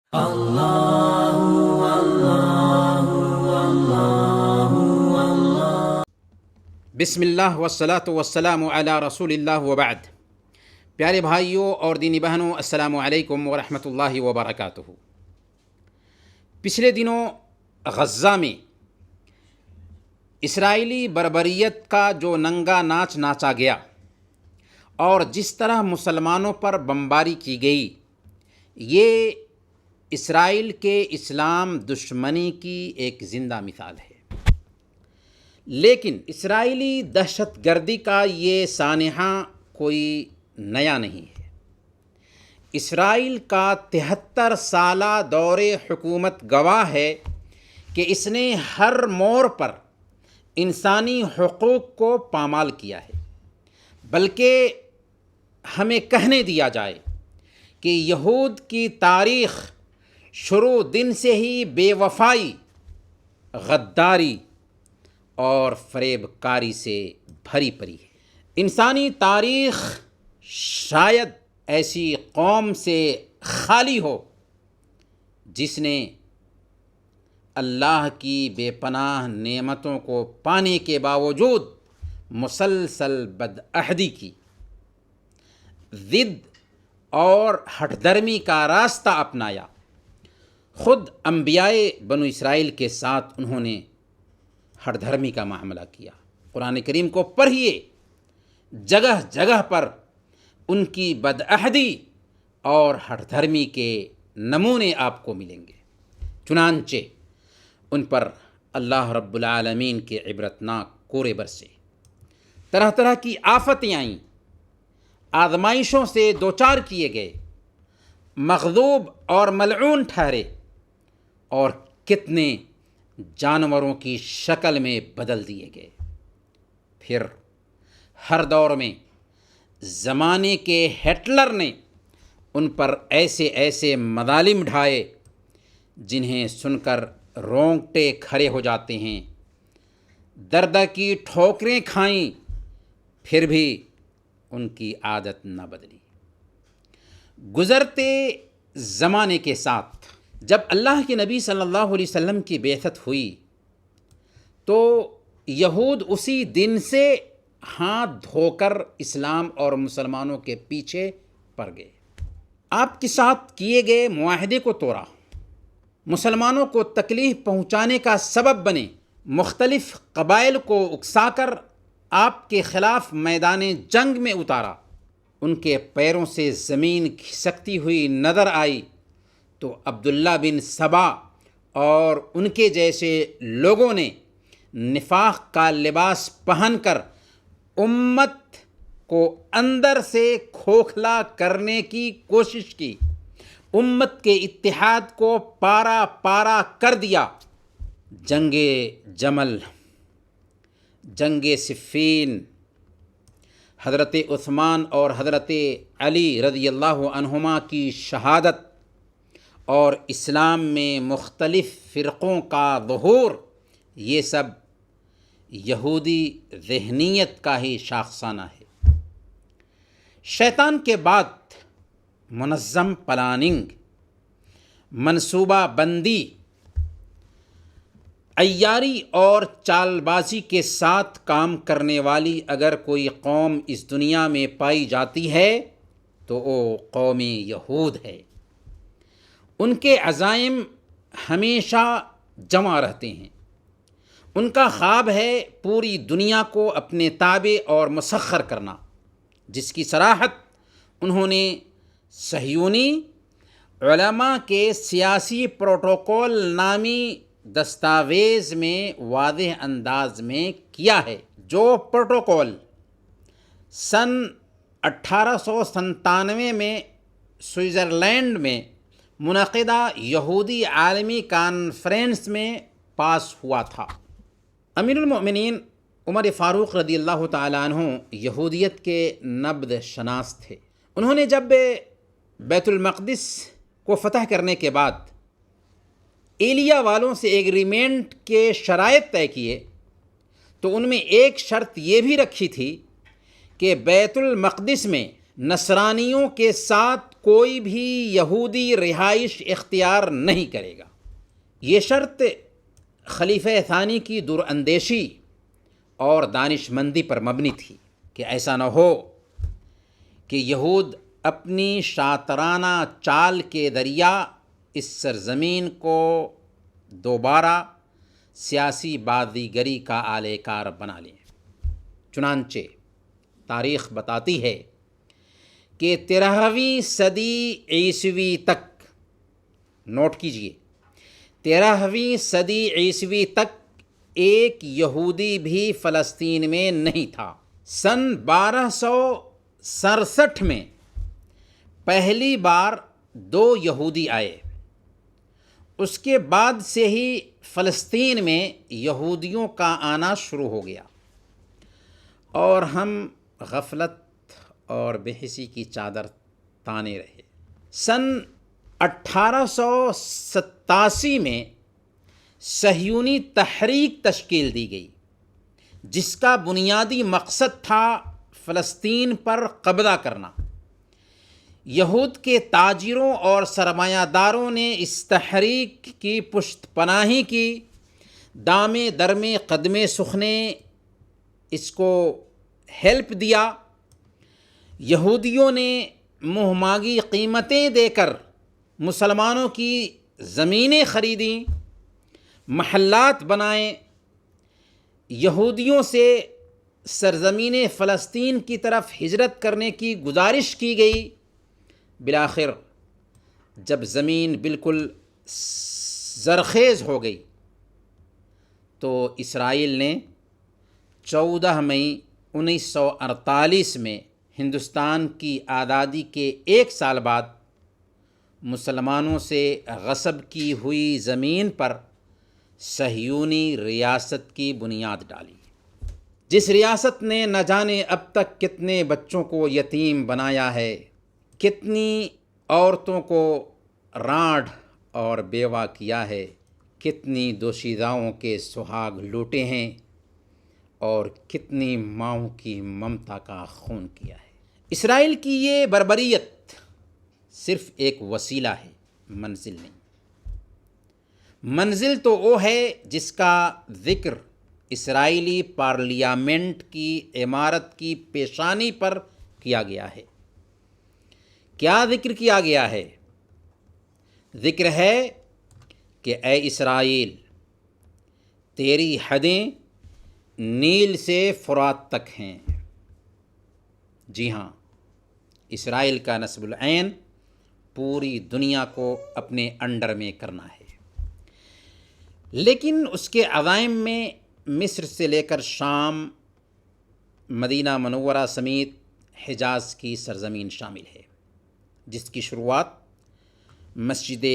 بسم اللہ والصلاة والسلام علی رسول اللہ وبعد۔ پیارے بھائیوں اور دینی بہنوں، السلام علیکم ورحمۃ اللہ وبرکاتہ۔ پچھلے دنوں غزہ میں اسرائیلی بربریت کا جو ننگا ناچ ناچا گیا اور جس طرح مسلمانوں پر بمباری کی گئی، یہ اسرائیل کے اسلام دشمنی کی ایک زندہ مثال ہے۔ لیکن اسرائیلی دہشت گردی کا یہ سانحہ کوئی نیا نہیں ہے۔ اسرائیل کا 73 سالہ دور حکومت گواہ ہے کہ اس نے ہر موڑ پر انسانی حقوق کو پامال کیا ہے، بلکہ ہمیں کہنے دیا جائے کہ یہود کی تاریخ شروع دن سے ہی بے وفائی، غداری اور فریب کاری سے بھری پڑی ہے۔ انسانی تاریخ شاید ایسی قوم سے خالی ہو جس نے اللہ کی بے پناہ نعمتوں کو پانے کے باوجود مسلسل بدعہدی کی، ضد اور ہٹ درمی کا راستہ اپنایا۔ خود انبیاء بنو اسرائیل کے ساتھ انہوں نے ہٹ دھرمی کا معاملہ کیا۔ قرآن کریم کو پڑھیے، جگہ جگہ پر ان کی بدعہدی اور ہٹ دھرمی کے نمونے آپ کو ملیں گے۔ چنانچہ ان پر اللہ رب العالمین کے عبرتناک کورے برسے، طرح طرح کی آفتیں آئیں، آزمائشوں سے دوچار کیے گئے، مغضوب اور ملعون ٹھہرے، اور کتنے جانوروں کی شکل میں بدل دیے گئے۔ پھر ہر دور میں زمانے کے ہٹلر نے ان پر ایسے ایسے مظالم ڈھائے جنہیں سن کر رونگٹے کھڑے ہو جاتے ہیں۔ دردہ کی ٹھوکریں کھائیں، پھر بھی ان کی عادت نہ بدلی۔ گزرتے زمانے کے ساتھ جب اللہ کے نبی صلی اللہ علیہ وسلم کی بعثت ہوئی تو یہود اسی دن سے ہاتھ دھو کر اسلام اور مسلمانوں کے پیچھے پڑ گئے۔ آپ کے ساتھ کیے گئے معاہدے کو توڑا، مسلمانوں کو تکلیف پہنچانے کا سبب بنے، مختلف قبائل کو اکسا کر آپ کے خلاف میدان جنگ میں اتارا۔ ان کے پیروں سے زمین کھسکتی ہوئی نظر آئی تو عبداللہ بن سبا اور ان کے جیسے لوگوں نے نفاق کا لباس پہن کر امت کو اندر سے کھوکھلا کرنے کی کوشش کی، امت کے اتحاد کو پارا پارا کر دیا۔ جنگ جمل، جنگ صفین، حضرت عثمان اور حضرت علی رضی اللہ عنہما کی شہادت اور اسلام میں مختلف فرقوں کا ظہور، یہ سب یہودی ذہنیت کا ہی شاخسانہ ہے۔ شیطان کے بعد منظم پلاننگ، منصوبہ بندی، عیاری اور چال بازی کے ساتھ کام کرنے والی اگر کوئی قوم اس دنیا میں پائی جاتی ہے تو وہ قوم یہود ہے۔ ان کے عزائم ہمیشہ جمع رہتے ہیں۔ ان کا خواب ہے پوری دنیا کو اپنے تابع اور مسخر کرنا، جس کی صراحت انہوں نے صہیونی علماء کے سیاسی پروٹوکول نامی دستاویز میں واضح انداز میں کیا ہے۔ جو پروٹوکول سن 1897 میں سوئٹزرلینڈ میں منعقدہ یہودی عالمی کانفرنس میں پاس ہوا تھا۔ امیر المؤمنین عمر فاروق رضی اللہ تعالیٰ عنہ یہودیت کے نبض شناس تھے۔ انہوں نے جب بیت المقدس کو فتح کرنے کے بعد ایلیا والوں سے ایگریمنٹ کے شرائط طے کیے تو ان میں ایک شرط یہ بھی رکھی تھی کہ بیت المقدس میں نصرانیوں کے ساتھ کوئی بھی یہودی رہائش اختیار نہیں کرے گا۔ یہ شرط خلیفہ ثانی کی دور اندیشی اور دانش مندی پر مبنی تھی کہ ایسا نہ ہو کہ یہود اپنی شاطرانہ چال کے ذریعہ اس سرزمین کو دوبارہ سیاسی بازیگری کا آلہ کار بنا لیں۔ چنانچہ تاریخ بتاتی ہے کہ 13ویں صدی عیسوی تک، نوٹ کیجئے، 13ویں صدی عیسوی تک ایک یہودی بھی فلسطین میں نہیں تھا۔ سن 1267 میں پہلی بار 2 یہودی آئے۔ اس کے بعد سے ہی فلسطین میں یہودیوں کا آنا شروع ہو گیا اور ہم غفلت اور بے حسی کی چادر تانے رہے۔ سن 1887 میں صہیونی تحریک تشکیل دی گئی، جس کا بنیادی مقصد تھا فلسطین پر قبضہ کرنا۔ یہود کے تاجروں اور سرمایہ داروں نے اس تحریک کی پشت پناہی کی، دامے درمے قدمے سخنے اس کو ہیلپ دیا۔ یہودیوں نے منہ مانگی قیمتیں دے کر مسلمانوں کی زمینیں خریدیں، محلات بنائیں۔ یہودیوں سے سرزمین فلسطین کی طرف ہجرت کرنے کی گزارش کی گئی۔ بالآخر جب زمین بالکل زرخیز ہو گئی تو اسرائیل نے 14 مئی 1948 میں ہندوستان کی آزادی کے 1 سال بعد مسلمانوں سے غصب کی ہوئی زمین پر صہیونی ریاست کی بنیاد ڈالی، جس ریاست نے نہ جانے اب تک کتنے بچوں کو یتیم بنایا ہے، کتنی عورتوں کو رانڈ اور بیوہ کیا ہے، کتنی دوشیزاؤں کے سہاگ لوٹے ہیں اور کتنی ماؤں کی ممتا کا خون کیا ہے۔ اسرائیل کی یہ بربریت صرف ایک وسیلہ ہے، منزل نہیں۔ منزل تو وہ ہے جس کا ذکر اسرائیلی پارلیمنٹ کی عمارت کی پیشانی پر کیا گیا ہے۔ کیا ذکر کیا گیا ہے؟ ذکر ہے کہ اے اسرائیل، تیری حدیں نیل سے فرات تک ہیں۔ جی ہاں، اسرائیل کا نصب العین پوری دنیا کو اپنے انڈر میں کرنا ہے، لیکن اس کے عزائم میں مصر سے لے کر شام، مدینہ منورہ سمیت حجاز کی سرزمین شامل ہے، جس کی شروعات مسجد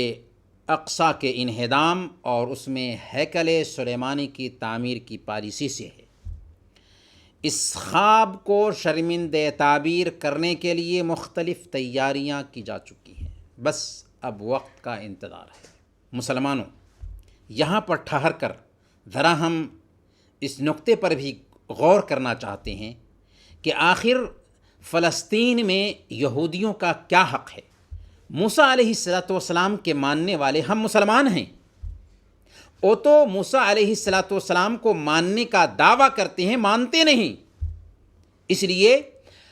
اقصیٰ کے انہدام اور اس میں ہیکل سلیمانی کی تعمیر کی پالیسی سے ہے۔ اس خواب کو شرمندہ تعبیر کرنے کے لیے مختلف تیاریاں کی جا چکی ہیں، بس اب وقت کا انتظار ہے۔ مسلمانوں، یہاں پر ٹھہر کر ذرا ہم اس نقطے پر بھی غور کرنا چاہتے ہیں کہ آخر فلسطین میں یہودیوں کا کیا حق ہے؟ موسیٰ علیہ السلام کے ماننے والے ہم مسلمان ہیں، وہ تو موسیٰ علیہ السلام کو ماننے کا دعویٰ کرتے ہیں، مانتے نہیں۔ اس لیے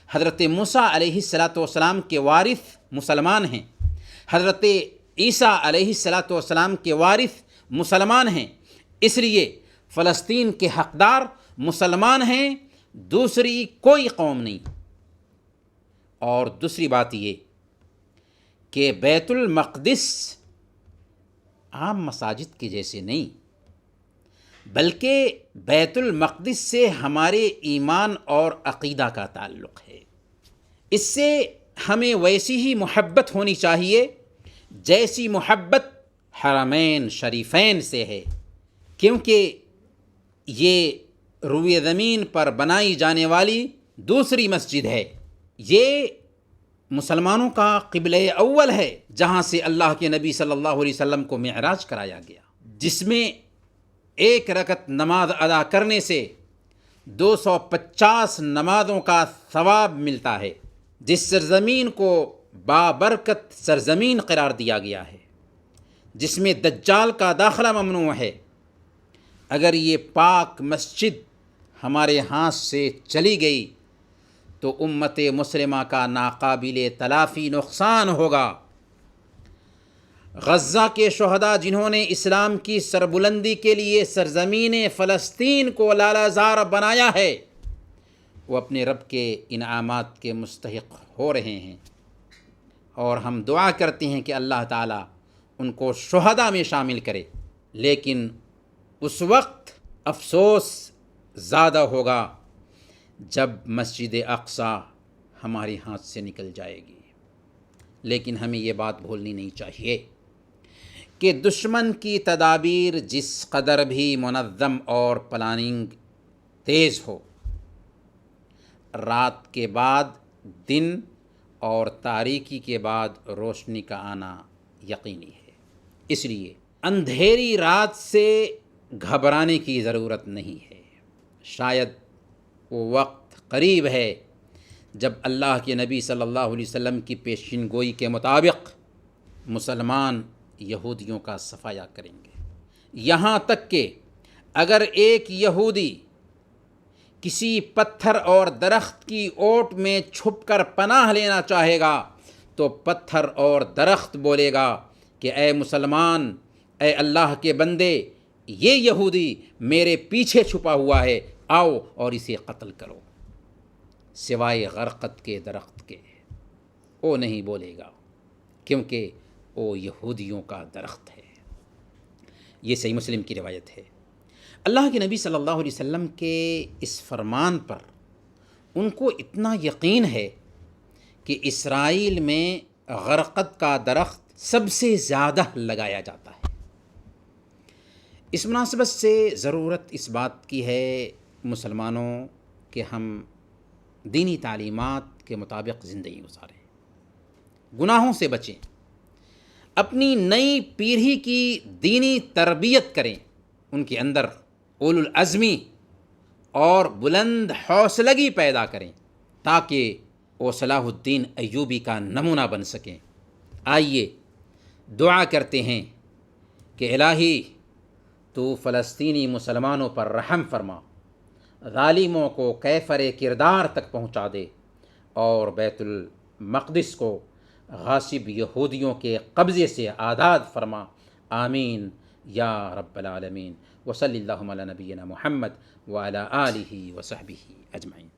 حضرت موسیٰ علیہ السلام کے وارث مسلمان ہیں، حضرت عیسیٰ علیہ السلام کے وارث مسلمان ہیں، اس لیے فلسطین کے حقدار مسلمان ہیں، دوسری کوئی قوم نہیں۔ اور دوسری بات یہ کہ بیت المقدس عام مساجد کے جیسے نہیں، بلکہ بیت المقدس سے ہمارے ایمان اور عقیدہ کا تعلق ہے۔ اس سے ہمیں ویسی ہی محبت ہونی چاہیے جیسی محبت حرمین شریفین سے ہے، کیونکہ یہ روئے زمین پر بنائی جانے والی دوسری مسجد ہے۔ یہ مسلمانوں کا قبلہ اول ہے، جہاں سے اللہ کے نبی صلی اللہ علیہ وسلم کو معراج کرایا گیا، جس میں 1 رکعت نماز ادا کرنے سے 250 نمازوں کا ثواب ملتا ہے۔ جس سرزمین کو بابرکت سرزمین قرار دیا گیا ہے، جس میں دجال کا داخلہ ممنوع ہے، اگر یہ پاک مسجد ہمارے ہاتھ سے چلی گئی تو امت مسلمہ کا ناقابل تلافی نقصان ہوگا۔ غزہ کے شہداء جنہوں نے اسلام کی سربلندی کے لیے سرزمین فلسطین کو لالہ زار بنایا ہے، وہ اپنے رب کے انعامات کے مستحق ہو رہے ہیں، اور ہم دعا کرتے ہیں کہ اللہ تعالیٰ ان کو شہداء میں شامل کرے۔ لیکن اس وقت افسوس زیادہ ہوگا جب مسجد اقصی ہمارے ہاتھ سے نکل جائے گی۔ لیکن ہمیں یہ بات بھولنی نہیں چاہیے کہ دشمن کی تدابیر جس قدر بھی منظم اور پلاننگ تیز ہو، رات کے بعد دن اور تاریکی کے بعد روشنی کا آنا یقینی ہے۔ اس لیے اندھیری رات سے گھبرانے کی ضرورت نہیں ہے۔ شاید وہ وقت قریب ہے جب اللہ کے نبی صلی اللہ علیہ وسلم کی پیشین گوئی کے مطابق مسلمان یہودیوں کا صفایا کریں گے، یہاں تک کہ اگر ایک یہودی کسی پتھر اور درخت کی اوٹ میں چھپ کر پناہ لینا چاہے گا تو پتھر اور درخت بولے گا کہ اے مسلمان، اے اللہ کے بندے، یہ یہودی میرے پیچھے چھپا ہوا ہے، آؤ اور اسے قتل کرو، سوائے غرقد کے درخت کے۔ وہ نہیں بولے گا کیونکہ وہ یہودیوں کا درخت ہے۔ یہ صحیح مسلم کی روایت ہے۔ اللہ کے نبی صلی اللہ علیہ وسلم کے اس فرمان پر ان کو اتنا یقین ہے کہ اسرائیل میں غرقد کا درخت سب سے زیادہ لگایا جاتا ہے۔ اس مناسبت سے ضرورت اس بات کی ہے مسلمانوں کہ ہم دینی تعلیمات کے مطابق زندگی گزاریں، گناہوں سے بچیں، اپنی نئی پیڑھی کی دینی تربیت کریں، ان کے اندر اولو العزمی اور بلند حوصلگی پیدا کریں تاکہ وہ صلاح الدین ایوبی کا نمونہ بن سکیں۔ آئیے دعا کرتے ہیں کہ الہی تو فلسطینی مسلمانوں پر رحم فرما، ظالموں کو کیفر کردار تک پہنچا دے، اور بیت المقدس کو غاصب یہودیوں کے قبضے سے آزاد فرما، آمین یا رب العالمین۔ وصلی اللہم علی نبینا محمد وعلی آلہ وصحبہ اجمعین۔